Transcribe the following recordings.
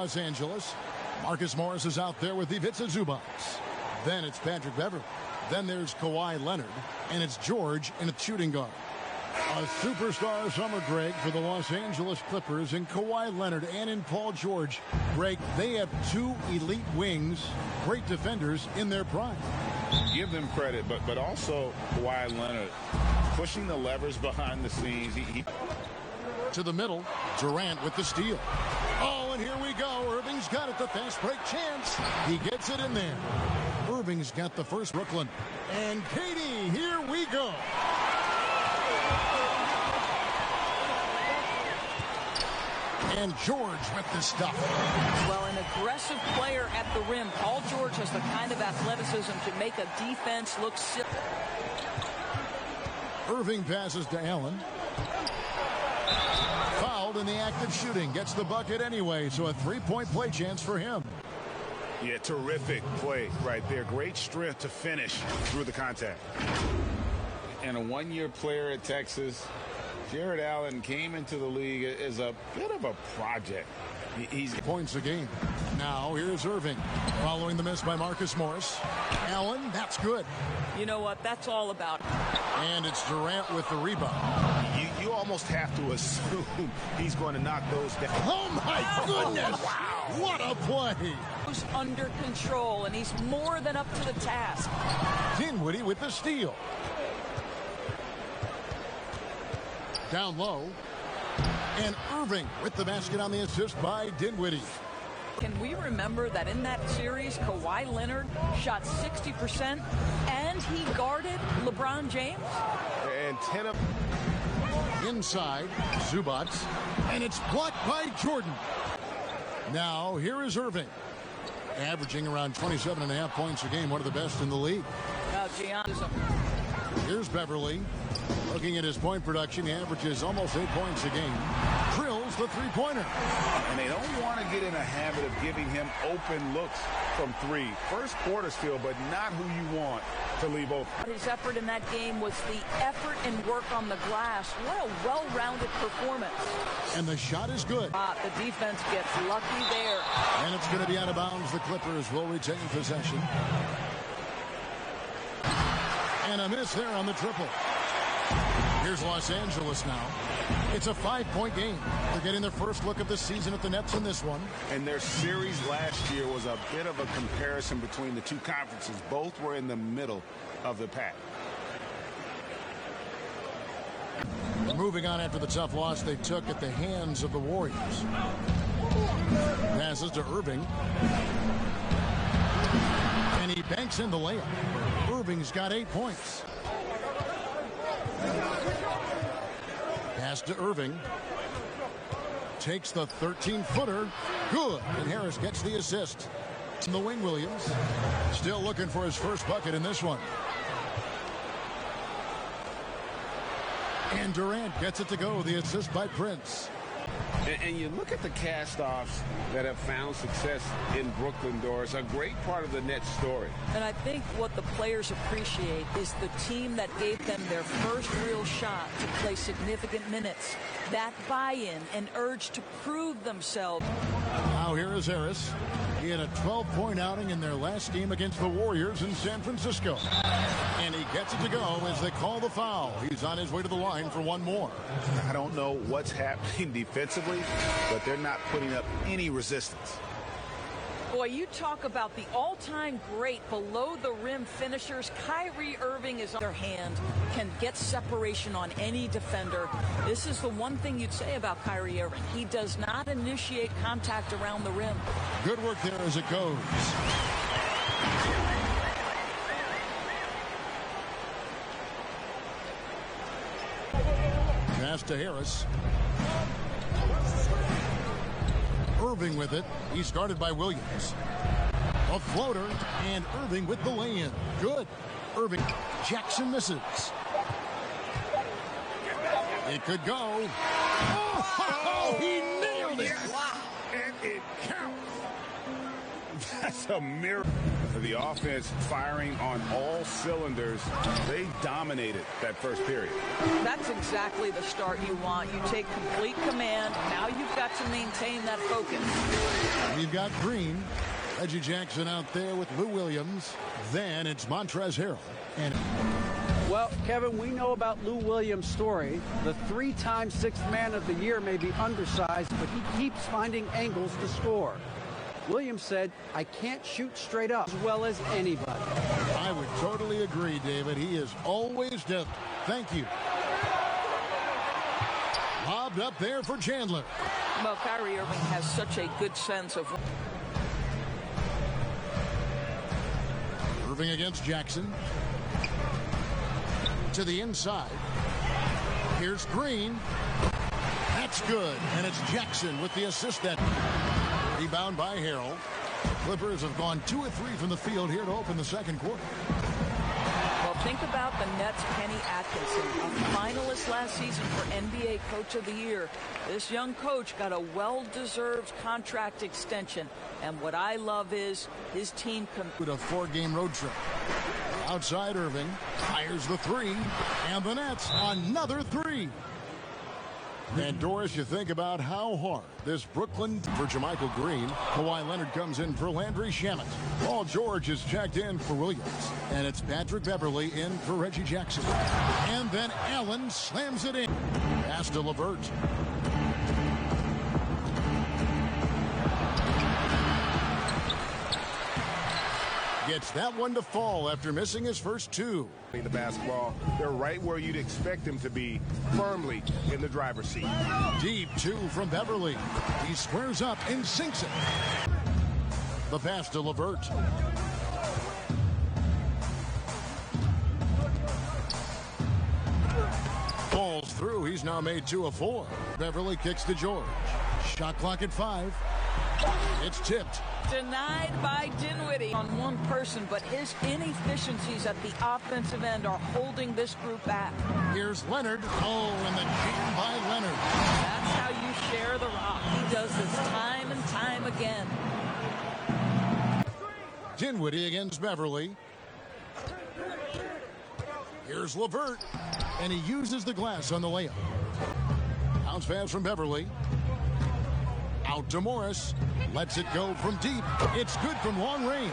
Los Angeles. Marcus Morris is out there with Ivica Zubac. Then it's Patrick Beverley. Then there's Kawhi Leonard. And it's George in a shooting guard. A superstar summer, Greg, for the Los Angeles Clippers in Kawhi Leonard and in Paul George. Greg, they have two elite wings, great defenders in their prime. Give them credit, but also Kawhi Leonard pushing the levers behind the scenes. To the middle, Durant with the steal. Oh, and here we go. Irving's got it, the fast break chance. He gets it in there. Irving's got the first, Brooklyn. And Katie, here we go. And George with the stuff. Well, an aggressive player at the rim. Paul George has the kind of athleticism to make a defense look silly. Irving passes to Allen. Fouled in the act of shooting. Gets the bucket anyway, so a three-point play chance for him. Yeah, terrific play right there. Great strength to finish through the contact. And a one-year player at Texas, Jared Allen came into the league as a bit of a project. He's points a game. Now here's Irving following the miss by Marcus Morris. Allen, that's good. You know what? That's all about. And it's Durant with the rebound. You almost have to assume he's going to knock those down. Oh my goodness! Wow. What a play! He's under control, and he's more than up to the task. Dinwiddie with the steal. Down low. And Irving with the basket on the assist by Dinwiddie. Can we remember that in that series, Kawhi Leonard shot 60% and he guarded LeBron James? And 10 of... Inside, Zubac. And it's blocked by Jordan. Now, here is Irving. Averaging around 27.5 points a game, one of the best in the league. Here's Beverley. Looking at his point production, he averages almost 8 points a game. Drills the three-pointer. And they don't want to get in a habit of giving him open looks from three. First quarter still, but not who you want to leave open. His effort in that game was the effort and work on the glass. What a well-rounded performance. And the shot is good. The defense gets lucky there. And it's going to be out of bounds. The Clippers will retain possession. And a miss there on the triple. Here's Los Angeles now. It's a 5-point game. They're getting their first look of the season at the Nets in this one. And their series last year was a bit of a comparison between the two conferences. Both were in the middle of the pack. Moving on after the tough loss they took at the hands of the Warriors. Passes to Irving. And he banks in the layup. Irving's got 8 points. Pass to Irving. Takes the 13-footer. Good. And Harris gets the assist. And the wing, Williams. Still looking for his first bucket in this one. And Durant gets it to go. The assist by Prince. And you look at the cast-offs that have found success in Brooklyn, Doris, a great part of the Nets story. And I think what the players appreciate is the team that gave them their first real shot to play significant minutes. That buy-in and urge to prove themselves. Now here is Harris. He had a 12-point outing in their last game against the Warriors in San Francisco. And he gets it to go as they call the foul. He's on his way to the line for one more. I don't know what's happening defensively, but they're not putting up any resistance. Boy, you talk about the all-time great below-the-rim finishers. Kyrie Irving is on their hand, can get separation on any defender. This is the one thing you'd say about Kyrie Irving. He does not initiate contact around the rim. Good work there as it goes. Pass to Harris. Irving with it. He's guarded by Williams. A floater, and Irving with the lay-in. Good. Irving. Jackson misses. It could go. Oh, he nailed it. And it counts. That's a miracle. The offense firing on all cylinders. They dominated that first period. That's exactly the start you want. You take complete command. Now you've got to maintain that focus. We've got Green, Reggie Jackson out there with Lou Williams. Then it's Montrezl Harrell. And well, Kevin, we know about Lou Williams' story. The 3-time Sixth Man of the Year may be undersized, but he keeps finding angles to score. Williams said, "I can't shoot straight up as well as anybody." I would totally agree, David. He is always dipped. Thank you. Lobbed up there for Chandler. Well, Kyrie Irving has such a good sense of... Irving against Jackson. To the inside. Here's Green. That's good. And it's Jackson with the assist. That rebound by Harrell. Clippers have gone 2 of 3 from the field here to open the second quarter. Well, think about the Nets' Kenny Atkinson, a finalist last season for NBA Coach of the Year. This young coach got a well-deserved contract extension. And what I love is his team... With a 4-game road trip. Outside Irving. Fires the 3. And the Nets, another 3. And Doris, you think about how hard this Brooklyn for JaMychal Green. Kawhi Leonard comes in for Landry Shamet. Paul George is checked in for Williams. And it's Patrick Beverley in for Reggie Jackson. And then Allen slams it in. Pass to LeVert. Gets that one to fall after missing his first 2. The basketball, they're right where you'd expect them to be, firmly in the driver's seat. Deep 2 from Beverley. He squares up and sinks it. The pass to LeVert. Falls through. He's now made 2 of 4. Beverley kicks to George. Shot clock at 5. It's tipped. Denied by Dinwiddie on one person, but his inefficiencies at the offensive end are holding this group back. Here's Leonard. Oh, and the jam by Leonard. That's how you share the rock. He does this time and time again. Dinwiddie against Beverley. Here's LeVert, and he uses the glass on the layup. Bounce pass from Beverley. Out to Morris. Lets it go from deep. It's good from long range.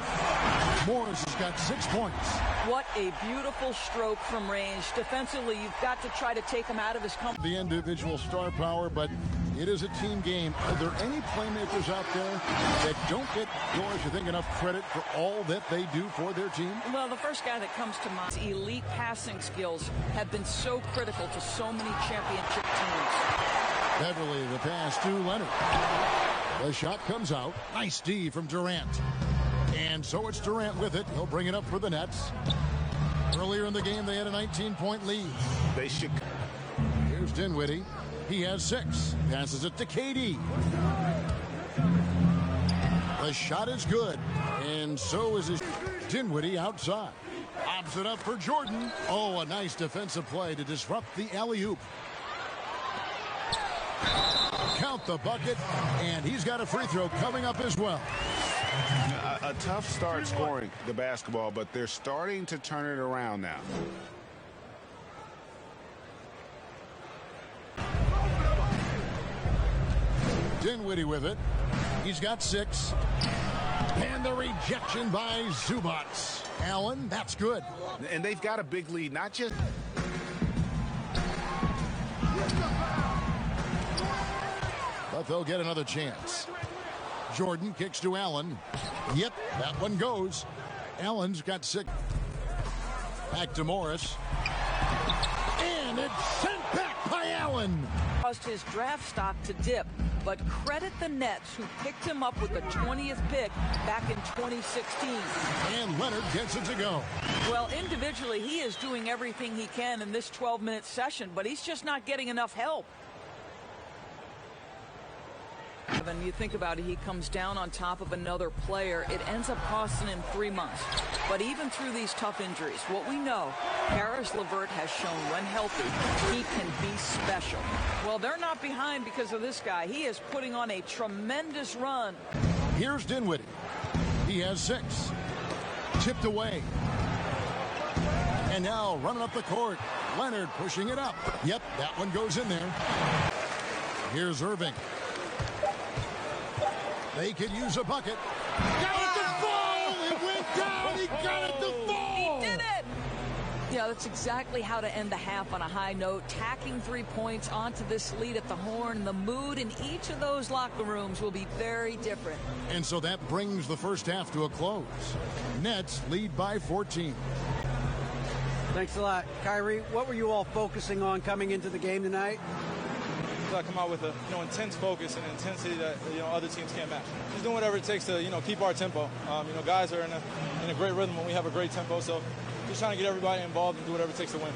Morris has got 6 points. What a beautiful stroke from range. Defensively, you've got to try to take him out of his comfort. The individual star power, but it is a team game. Are there any playmakers out there that don't get, Doris, you think, enough credit for all that they do for their team? Well, the first guy that comes to mind, his elite passing skills have been so critical to so many championship teams. Beverley, the pass to Leonard. The shot comes out. Nice D from Durant. And so it's Durant with it. He'll bring it up for the Nets. Earlier in the game, they had a 19-point lead. They should. Here's Dinwiddie. He has 6. Passes it to KD. The shot is good. And so is his Dinwiddie outside. Pops it up for Jordan. Oh, a nice defensive play to disrupt the alley-oop. Count the bucket, and he's got a free throw coming up as well. A tough start scoring the basketball, but they're starting to turn it around now. Dinwiddie with it. He's got 6. And the rejection by Zubac. Allen, that's good. And they've got a big lead, not just... But they'll get another chance. Jordan kicks to Allen. Yep, that one goes. Allen's got 6. Back to Morris. And it's sent back by Allen. Caused his draft stock to dip, but credit the Nets who picked him up with the 20th pick back in 2016. And Leonard gets it to go. Well, individually, he is doing everything he can in this 12-minute session, but he's just not getting enough help. When you think about it, he comes down on top of another player. It ends up costing him 3 months. But even through these tough injuries, what we know, Caris LeVert has shown when healthy, he can be special. Well, they're not behind because of this guy. He is putting on a tremendous run. Here's Dinwiddie. He has 6. Tipped away. And now running up the court. Leonard pushing it up. Yep, that one goes in there. Here's Irving. They could use a bucket. Got it to fall! It went down! He got it to fall! He did it! Yeah, that's exactly how to end the half on a high note. Tacking 3 points onto this lead at the Horn. The mood in each of those locker rooms will be very different. And so that brings the first half to a close. Nets lead by 14. Thanks a lot. Kyrie, what were you all focusing on coming into the game tonight? I come out with a intense focus and intensity that other teams can't match. Just doing whatever it takes to keep our tempo. Guys are in a great rhythm when we have a great tempo. So just trying to get everybody involved and do whatever it takes to win.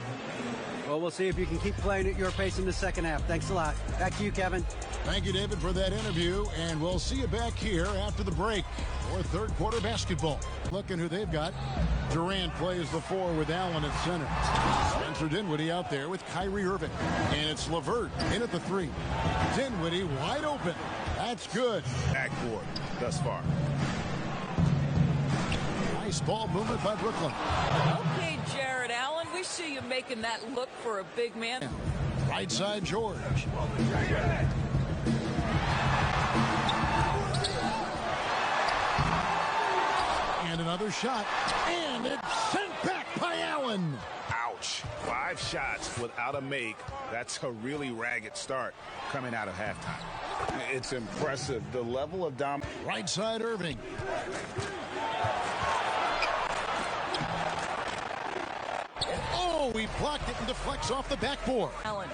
Well, we'll see if you can keep playing at your pace in the second half. Thanks a lot. Back to you, Kevin. Thank you, David, for that interview, and we'll see you back here after the break for third quarter basketball. Looking who they've got. Durant plays the 4 with Allen at center. Spencer Dinwiddie out there with Kyrie Irving. And it's LeVert in at the 3. Dinwiddie wide open. That's good. Backboard thus far. Nice ball movement by Brooklyn. Okay, Jared Allen, we see you making that look for a big man. Right side, George. And another shot. And it's sent back by Allen. Ouch. 5 shots without a make. That's a really ragged start coming out of halftime. It's impressive. The level of dominance. Right side, Irving. Oh, he blocked it and deflects off the backboard. Challenge.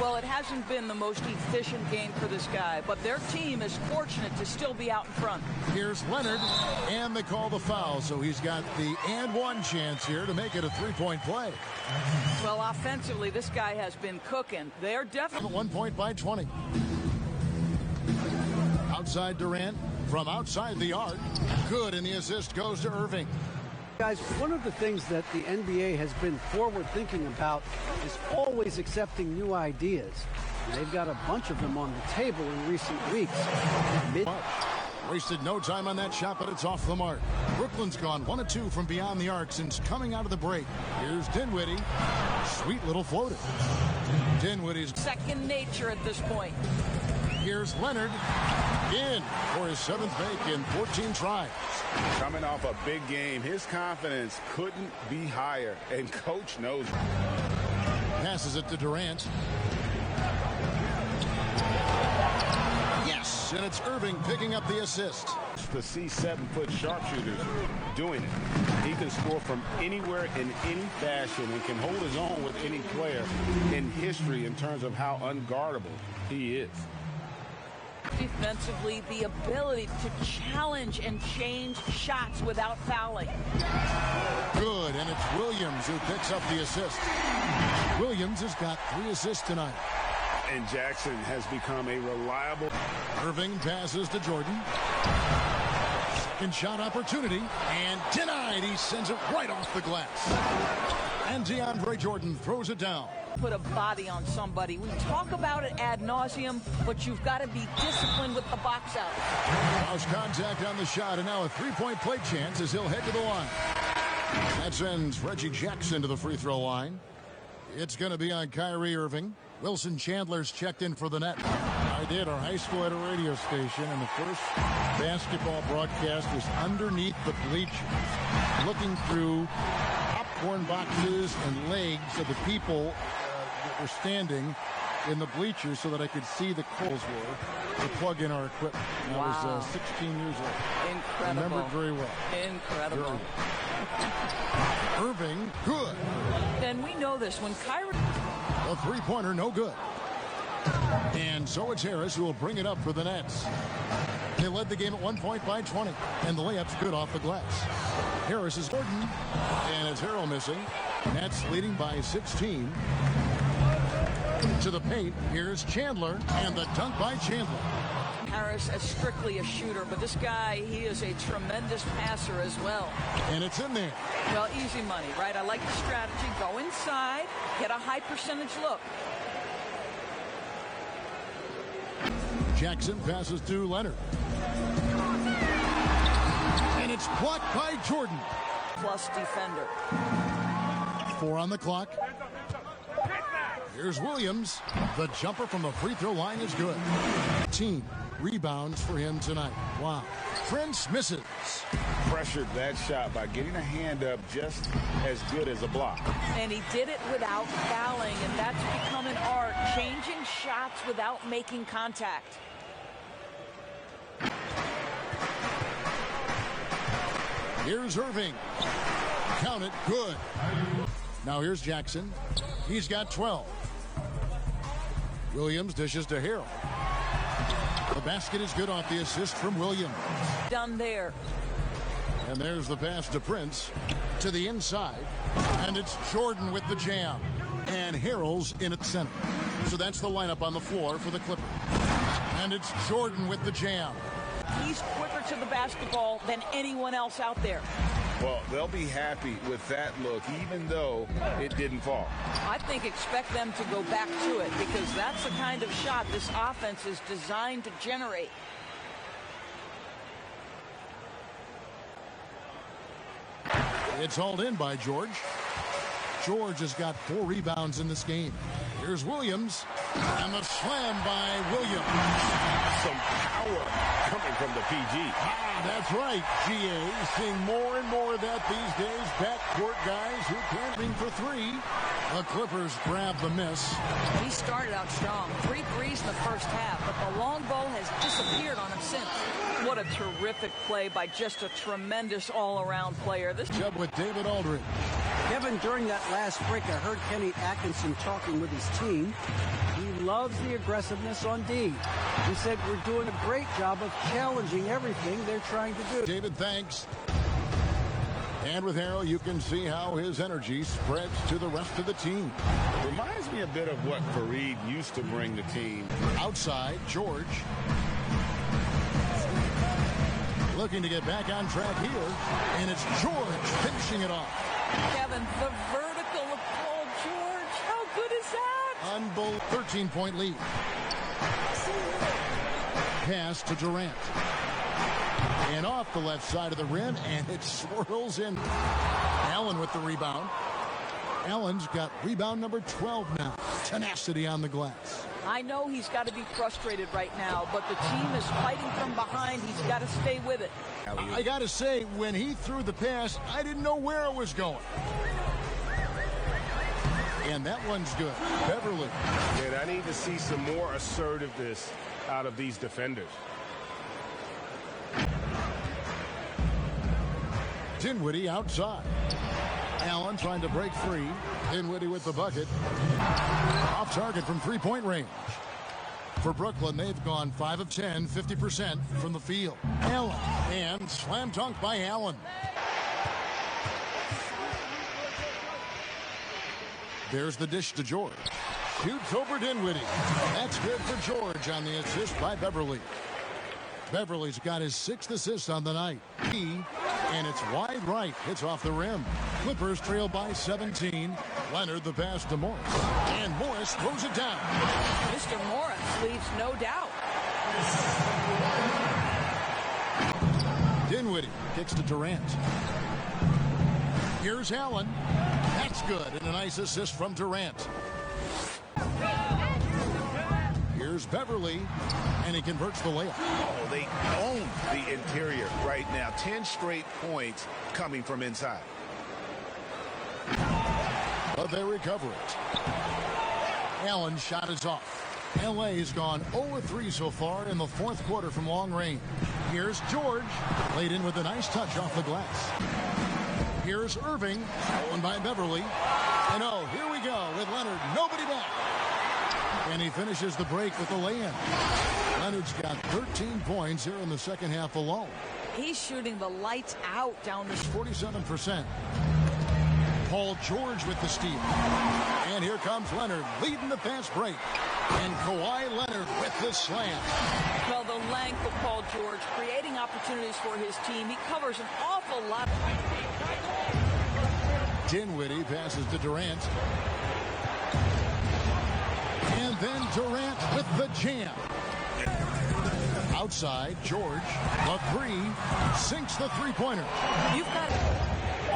Well, it hasn't been the most efficient game for this guy, but their team is fortunate to still be out in front. Here's Leonard, and they call the foul, so he's got the and one chance here to make it a 3-point play. Well, offensively, this guy has been cooking. They're definitely 1 point by 20. Outside Durant, from outside the arc. Good, and the assist goes to Irving. Guys, one of the things that the NBA has been forward thinking about is always accepting new ideas. And they've got a bunch of them on the table in recent weeks. Wasted no time on that shot, but it's off the mark. Brooklyn's gone 1 of 2 from beyond the arc since coming out of the break. Here's Dinwiddie. Sweet little floater. Dinwiddie's second nature at this point. Here's Leonard in for his 7th make in 14 tries. Coming off a big game, his confidence couldn't be higher, and coach knows it. Passes it to Durant. Yes, and it's Irving picking up the assist. To see 7-foot sharpshooters doing it. He can score from anywhere in any fashion and can hold his own with any player in history in terms of how unguardable he is. Defensively, the ability to challenge and change shots without fouling. Good, and it's Williams who picks up the assist. Williams has got 3 assists tonight. And Jackson has become a reliable. Irving passes to Jordan. Second shot opportunity, and denied. He sends it right off the glass. And DeAndre Jordan throws it down. Put a body on somebody. We talk about it ad nauseum, but you've got to be disciplined with the box out. House contact on the shot, and now a 3-point play chance as he'll head to the line. That sends Reggie Jackson to the free throw line. It's going to be on Kyrie Irving. Wilson Chandler's checked in for the net. I did. Our high school at a radio station, and the first basketball broadcast was underneath the bleachers, looking through popcorn boxes and legs of the people that were standing in the bleachers so that I could see the coals were to plug in our equipment. And wow. I was 16 years old. Incredible. I remember it very well. Incredible. Irving, good. And we know this. When Kyrie... A 3-pointer, no good. And so it's Harris who will bring it up for the Nets. They led the game at 1 point by 20, and the layup's good off the glass. Harris is Gordon, and it's Harrell missing. Nets leading by 16. To the paint, here's Chandler, and the dunk by Chandler. Harris is strictly a shooter, but this guy, he is a tremendous passer as well. And it's in there. Well, easy money, right? I like the strategy. Go inside, get a high percentage look. Jackson passes to Leonard. And it's blocked by Jordan. A-plus defender. 4 on the clock. Here's Williams. The jumper from the free throw line is good. Team rebounds for him tonight. Wow. Prince misses. Pressured that shot by getting a hand up just as good as a block. And he did it without fouling, and that's become an art, changing shots without making contact. Here's Irving. Count it. Good. Now here's Jackson. He's got 12. Williams dishes to Harrell. The basket is good off the assist from Williams. Done there. And there's the pass to Prince to the inside. And it's Jordan with the jam. And Harrell's in at center. So that's the lineup on the floor for the Clippers. And it's Jordan with the jam. He's quicker to the basketball than anyone else out there. Well, they'll be happy with that look, even though it didn't fall. I think expect them to go back to it because that's the kind of shot this offense is designed to generate. It's hauled in by George. George has got 4 rebounds in this game. Here's Williams, and the slam by Williams. Some power coming from the PG. That's right, GA. Seeing more and more of that these days. Backcourt guys who can't ring for 3. The Clippers grab the miss. He started out strong. 3 threes in the first half, but the long ball has disappeared on him since. What a terrific play by just a tremendous all-around player. This Jeb with David Aldridge. Kevin, during that last break, I heard Kenny Atkinson talking with his team. He loves the aggressiveness on D. He said we're doing a great job of challenging everything they're trying to do. David, thanks. And with Harrell, you can see how his energy spreads to the rest of the team. Reminds me a bit of what Fareed used to bring the team. Outside, George. Looking to get back on track here. And it's George finishing it off. Kevin, the vertical of Paul George. How good is that? Unbelievable. 13-point lead. Pass to Durant. And off the left side of the rim, and it swirls in. Allen with the rebound. Allen's got rebound number 12 now. Tenacity on the glass. I know he's got to be frustrated right now, but the team is fighting from behind. He's got to stay with it. I got to say, when he threw the pass, I didn't know where it was going. And that one's good. Beverly. And I need to see some more assertiveness out of these defenders. Dinwiddie outside. Allen trying to break free. Dinwiddie with the bucket. Off target from three-point range. For Brooklyn, they've gone 5 of 10, 50% from the field. Allen, and slam dunk by Allen. There's the dish to George. Shoots over Dinwiddie. That's good for George on the assist by Beverly. Beverly's got his 6th assist on the night. And it's wide right. Hits off the rim. Clippers trail by 17. Leonard the pass to Morris. And Morris throws it down. Mr. Morris leaves no doubt. Dinwiddie kicks to Durant. Here's Allen. That's good. And a nice assist from Durant. Here's Beverly, and he converts the layup. Oh, they own the interior right now. 10 straight points coming from inside. But they recover it. Allen's shot is off. LA's gone 0-3 so far in the 4th quarter from long range. Here's George, laid in with a nice touch off the glass. Here's Irving, stolen by Beverly. And oh, here we go with Leonard. Nobody back. And he finishes the break with the lay-in. Leonard's got 13 points here in the second half alone. He's shooting the lights out down the 47%. Paul George with the steal. And here comes Leonard leading the fast break. And Kawhi Leonard with the slam. Well, the length of Paul George creating opportunities for his team. He covers an awful lot. Dinwiddie passes to Durant. And then Durant with the jam. Outside, George, the 3, sinks the three-pointer. You've got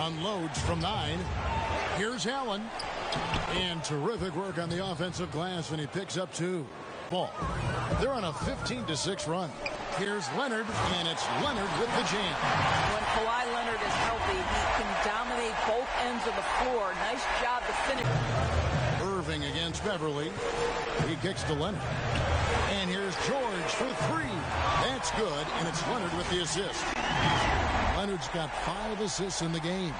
unloads from 9. Here's Allen. And terrific work on the offensive glass, and he picks up 2. Ball. They're on a 15-6 run. Here's Leonard, and it's Leonard with the jam. When Kawhi Leonard is healthy, he can dominate both ends of the floor. Nice job to finish. Irving against Beverly. He kicks to Leonard. And here's George for 3. That's good, and it's Leonard with the assist. Leonard's got 5 assists in the game.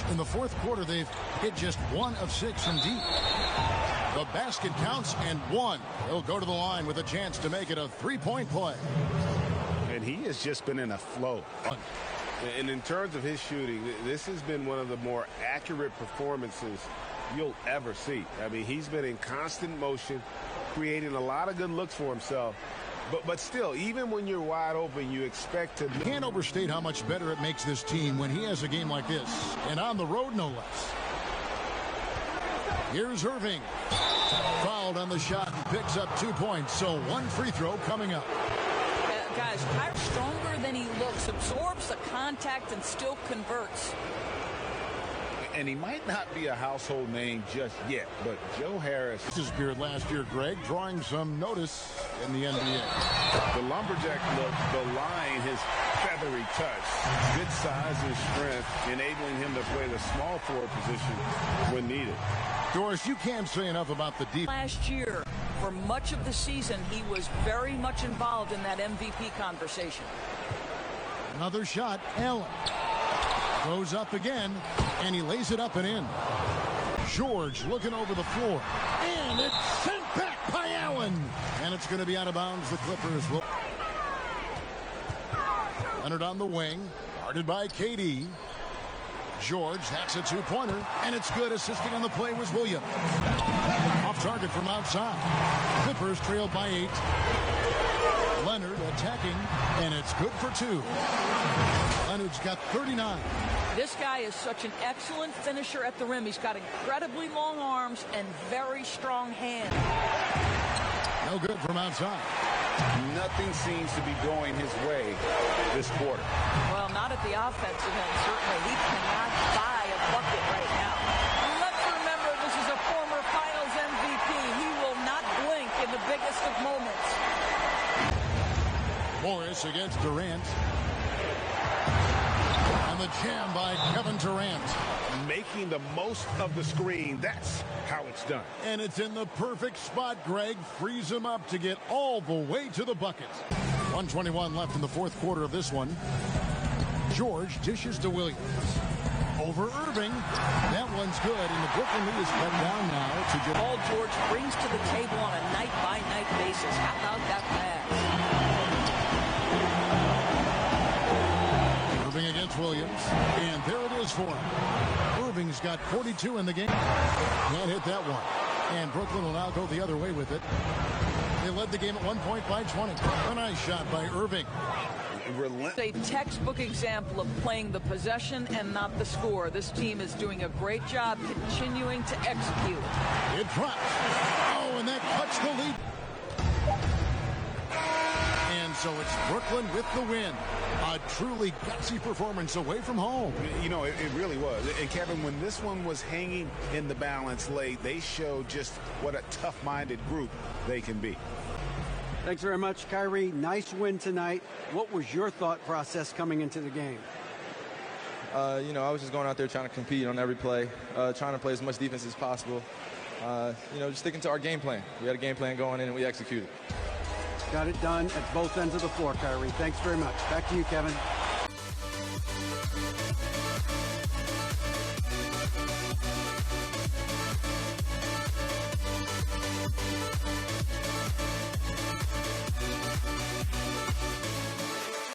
In the fourth quarter, they've hit just 1 of 6 from deep. The basket counts and 1. He'll go to the line with a chance to make it a 3-point play. And he has just been in a flow. And in terms of his shooting, this has been one of the more accurate performances you'll ever see. I mean, he's been in constant motion, creating a lot of good looks for himself. But still, even when you're wide open, you expect to... Can't overstate how much better it makes this team when he has a game like this. And on the road, no less. Here's Irving. Fouled on the shot and picks up 2 points. So 1 free throw coming up. Guys, Kyrie stronger than he looks. Absorbs the contact and still converts. And he might not be a household name just yet, but Joe Harris. This is beard last year, Greg, drawing some notice in the NBA. The lumberjack look belying his feathery touch. Good size and strength, enabling him to play the small forward position when needed. Doris, you can't say enough about the deep. Last year, for much of the season, he was very much involved in that MVP conversation. Another shot, Allen. Goes up again, and he lays it up and in. George looking over the floor. And it's sent back by Allen. And it's going to be out of bounds. The Clippers will. Leonard on the wing. Guarded by KD. George, that's a 2-pointer. And it's good. Assisting on the play was Williams. Off target from outside. Clippers trailed by 8. Leonard attacking, and it's good for 2. Leonard's got 39. This guy is such an excellent finisher at the rim. He's got incredibly long arms and very strong hands. No good from outside. Nothing seems to be going his way this quarter. Well, not at the offensive end, certainly. He cannot buy a bucket right now. And let's remember, this is a former Finals MVP. He will not blink in the biggest of moments. Morris against Durant. And the jam by Kevin Durant. Making the most of the screen. That's how it's done. And it's in the perfect spot, Greg. Frees him up to get all the way to the bucket. 1:21 left in the fourth quarter of this one. George dishes to Williams. Over Irving. That one's good, and the Brooklyn lead is cut down now to just... All George brings to the table on a night-by-night basis. How about that pass? Irving against Williams, and there it is for him. Irving's got 42 in the game. Can't hit that one. And Brooklyn will now go the other way with it. They led the game at 1 point by 20. A nice shot by Irving. It's a textbook example of playing the possession and not the score. This team is doing a great job continuing to execute. It drops. Oh, and that cuts the lead. And so it's Brooklyn with the win. A truly gutsy performance away from home. You know, it really was. And Kevin, when this one was hanging in the balance late, they showed just what a tough-minded group they can be. Thanks very much, Kyrie. Nice win tonight. What was your thought process coming into the game? You know, I was just going out there trying to compete on every play, trying to play as much defense as possible. You know, just sticking to our game plan. We had a game plan going in, and we executed. Got it done at both ends of the floor, Kyrie. Thanks very much. Back to you, Kevin.